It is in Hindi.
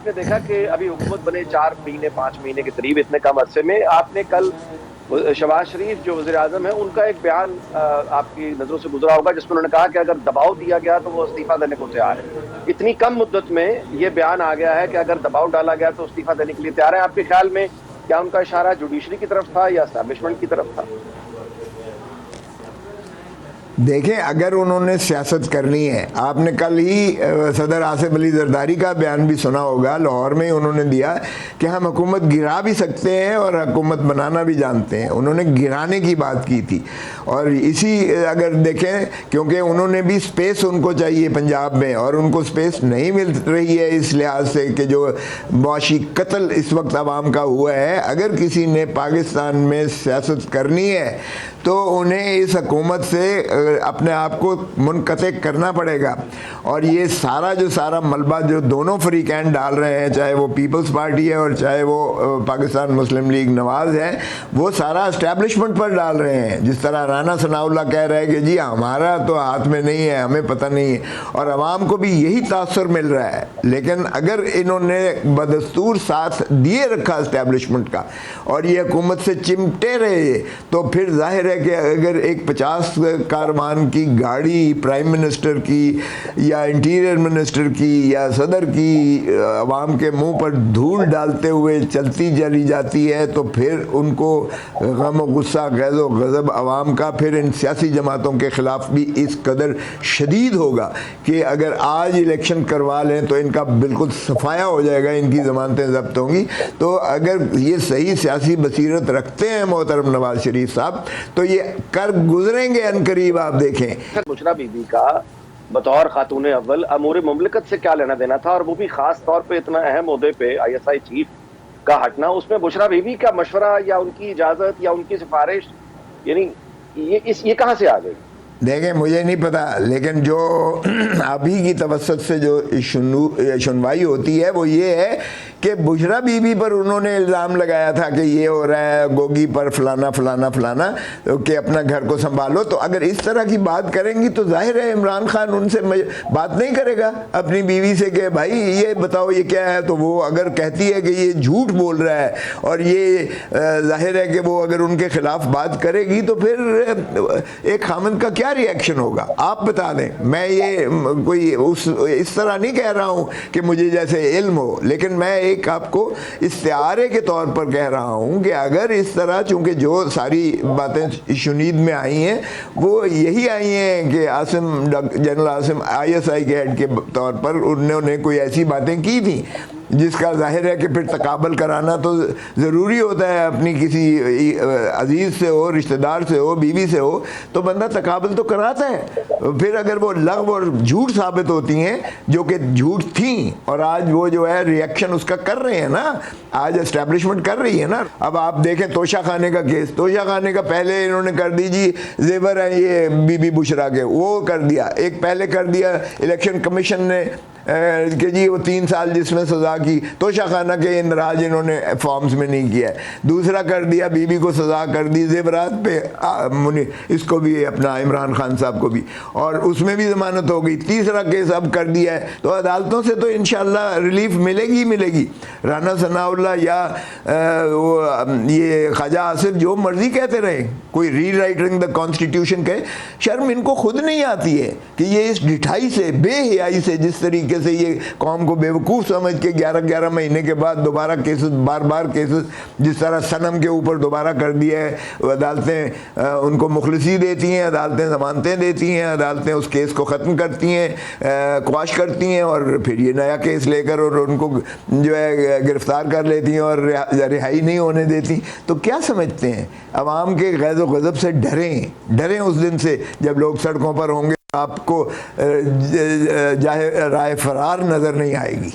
आपने देखा कि अभी हुकूमत बने 4 महीने 5 महीने के करीब, इतने कम अरसे में आपने कल शहबाज शरीफ जो वज़ीर आज़म है उनका एक बयान आपकी नज़रों से गुजरा होगा, जिसमें उन्होंने कहा कि अगर दबाव दिया गया तो वो इस्तीफा देने को तैयार है। इतनी कम मुद्दत में ये बयान आ गया है कि अगर दबाव डाला गया तो इस्तीफा देने के लिए तैयार है। आपके ख्याल में क्या उनका इशारा जुडिशरी की तरफ था या एस्टैब्लिशमेंट की तरफ था? देखें, अगर उन्होंने सियासत करनी है, आपने कल ही सदर आसिफ अली जरदारी का बयान भी सुना होगा, लाहौर में ही उन्होंने दिया कि हम हुकूमत गिरा भी सकते हैं और हुकूमत बनाना भी जानते हैं। उन्होंने गिराने की बात की थी। और इसी अगर देखें, क्योंकि उन्होंने भी स्पेस उनको चाहिए पंजाब में, और उनको स्पेस नहीं मिल रही है इस लिहाज से कि जो मुआशी कत्ल इस वक्त आवाम का हुआ है। अगर किसी ने पाकिस्तान में सियासत करनी है तो उन्हें इस हुकूमत से अपने आप को मुनक़ते करना पड़ेगा। और ये सारा जो सारा मलबा जो दोनों फरीकैन डाल रहे हैं, चाहे वो पीपल्स पार्टी है और चाहे वो पाकिस्तान मुस्लिम लीग नवाज़ है, वो सारा इस्टेब्लिशमेंट पर डाल रहे हैं। जिस तरह राना सनाउल्लाह कह रहे हैं कि जी हमारा तो हाथ में नहीं है, हमें पता नहीं है, और आवाम को भी यही तासुर मिल रहा है। लेकिन अगर इन्होंने बदस्तूर साथ दिए रखा इस्टेब्लिशमेंट का और ये हुकूमत से चिमटे रहे, तो फिर जाहिर है कि अगर एक 50 कारवान की गाड़ी प्राइम मिनिस्टर की या इंटीरियर मिनिस्टर की या सदर की अवाम के मुंह पर धूल डालते हुए चलती चली जाती है, तो फिर उनको गम और गुस्सा, गैज़ व गज़ब अवाम का फिर इन सियासी जमातों के ख़िलाफ़ भी इस कदर शदीद होगा कि अगर आज इलेक्शन करवा लें तो इनका बिल्कुल सफाया हो जाएगा, इनकी ज़मानतें ज़ब्त होंगी। तो अगर ये सही सियासी बसीरत रखते हैं मोहतरम नवाज शरीफ साहब, तो ये कर गुजरेंगे अनकरीब, आप देखें। बुशरा बीबी का बतौर खातून अव्वल अमूर मुमलिकत से क्या लेना देना था, और वो भी खास तौर पे इतना अहम ओहदे पे ISI चीफ का हटना, उसमें बुशरा बीबी का मशवरा या उनकी इजाजत या उनकी सिफारिश, यानी ये कहां से आ गई? देखें, मुझे नहीं पता, लेकिन जो अभी की तवसत से जो सुनवाई होती है वो ये है कि बुशरा बीबी पर उन्होंने इल्ज़ाम लगाया था कि ये हो रहा है गोगी पर फलाना फलाना फलाना, तो कि अपना घर को संभालो। तो अगर इस तरह की बात करेंगी तो जाहिर है इमरान खान उनसे बात नहीं करेगा अपनी बीवी से कि भाई ये बताओ ये क्या है। तो वो अगर कहती है कि ये झूठ बोल रहा है और ये जाहिर है कि वो अगर उनके ख़िलाफ़ बात करेगी तो फिर एक खामद का क्या रिएक्शन होगा, आप बता दें। मैं ये कोई इस तरह नहीं कह रहा हूँ कि मुझे जैसे इल्म हो, लेकिन मैं एक आपको इस्तिआरे के तौर पर कह रहा हूँ कि अगर इस तरह, चूँकि जो सारी बातें शुनीद में आई हैं वो यही आई हैं कि जनरल आसिम ISI के हेड के तौर पर उन्होंने कोई ऐसी बातें की थी जिसका जाहिर है कि फिर तकाबल कराना तो ज़रूरी होता है। अपनी किसी अजीज़ से हो, रिश्तेदार से हो, बीवी से हो, तो बंदा तकाबल तो कराता है। फिर अगर वो लग़्व और झूठ साबित होती हैं, जो कि झूठ थी, और आज वो जो है रिएक्शन उसका कर रहे हैं ना, आज एस्टैब्लिशमेंट कर रही है ना। अब आप देखें तोशा खाने का केस, तोशा खाने का पहले इन्होंने कर दी जी जेवर है ये बीबी बुशरा के, वो कर दिया। एक पहले कर दिया इलेक्शन कमीशन ने कि जी वो 3 साल जिसमें सज़ा की, तोशा खाना के इंदराज इन्होंने फॉर्म्स में नहीं किया है। दूसरा कर दिया, बीबी को सज़ा कर दी जेवरात पे, इसको भी अपना इमरान खान साहब को भी, और उसमें भी ज़मानत हो गई। तीसरा केस अब कर दिया है, तो अदालतों से तो इंशाअल्लाह रिलीफ मिलेगी ही मिलेगी। राना सनाउल्लाह या ये ख्वाजा आसिफ जो मर्जी कहते रहे, कोई री राइटिंग द कॉन्स्टिट्यूशन कहे, शर्म इनको खुद नहीं आती है कि ये इस ढिठाई से, बेहयाई से, जिस तरीके से ये कौम को बेवकूफ़ समझ के 11-11 महीने के बाद दोबारा केसेस, बार केसेस, जिस तरह सनम के ऊपर दोबारा कर दिया है, अदालतें उनको मुखलिसी देती हैं, अदालतें ज़मानतें देती हैं, अदालतें उस केस को ख़त्म करती हैं, क्वाश करती हैं, और फिर ये नया केस लेकर और उनको जो है गिरफ़्तार कर लेती हैं और रिहाई नहीं होने देती। तो क्या समझते हैं, अवाम के गैज़ व गज़ब से डरें उस दिन से जब लोग सड़कों पर होंगे, आपको राय फरार नज़र नहीं आएगी।